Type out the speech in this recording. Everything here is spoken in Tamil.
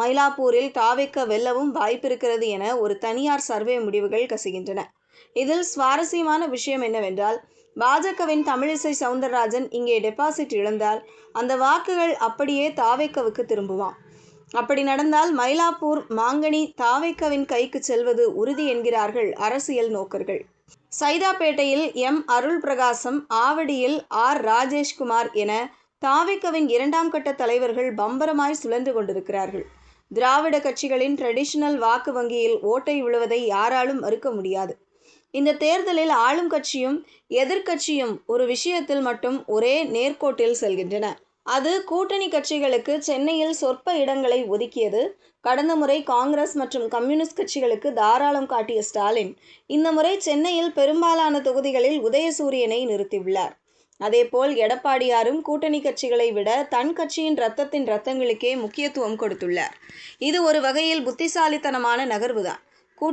மயிலாப்பூரில் தாவேக்க வெல்லவும் வாய்ப்பிருக்கிறது என ஒரு தனியார் சர்வே முடிவுகள் கசிகின்றன. இதில் சுவாரஸ்யமான விஷயம் என்னவென்றால், பாஜகவின் தமிழிசை சவுந்தரராஜன் இங்கே டெபாசிட் இழந்தால் அந்த வாக்குகள் அப்படியே தாவேக்கவுக்கு திரும்புவாம். அப்படி நடந்தால் மயிலாப்பூர் மாங்கனி தாவேக்கவின் கைக்கு செல்வது உறுதி என்கிறார்கள் அரசியல் நோக்கர்கள். சைதாப்பேட்டையில் எம். அருள் பிரகாசம், ஆவடியில் ஆர். ராஜேஷ்குமார் என தாவேக்கவின் 2ஆம் கட்ட தலைவர்கள் பம்பரமாய் சுழன்று கொண்டிருக்கிறார்கள். திராவிட கட்சிகளின் ட்ரெடிஷனல் வாக்கு வங்கியில் ஓட்டை விழுவதை யாராலும் மறுக்க முடியாது. இந்த தேர்தலில் ஆளும் கட்சியும் எதிர்க்கட்சியும் ஒரு விஷயத்தில் மட்டும் ஒரே நேர்கோட்டில் செல்கின்றன. அது கூட்டணி கட்சிகளுக்கு சென்னையில் சொற்ப இடங்களை ஒதுக்கியது. கடந்த முறை காங்கிரஸ் மற்றும் கம்யூனிஸ்ட் கட்சிகளுக்கு தாராளம் காட்டிய ஸ்டாலின் இந்த முறை சென்னையில் பெரும்பாலான தொகுதிகளில் உதயசூரியனை நிறுத்தியுள்ளார். அதேபோல் எடப்பாடியாரும் கூட்டணி கட்சிகளை விட தன் கட்சியின் ரத்தங்களுக்கே முக்கியத்துவம் கொடுத்துள்ளார். இது ஒரு வகையில் புத்திசாலித்தனமான நகர்வுதான்.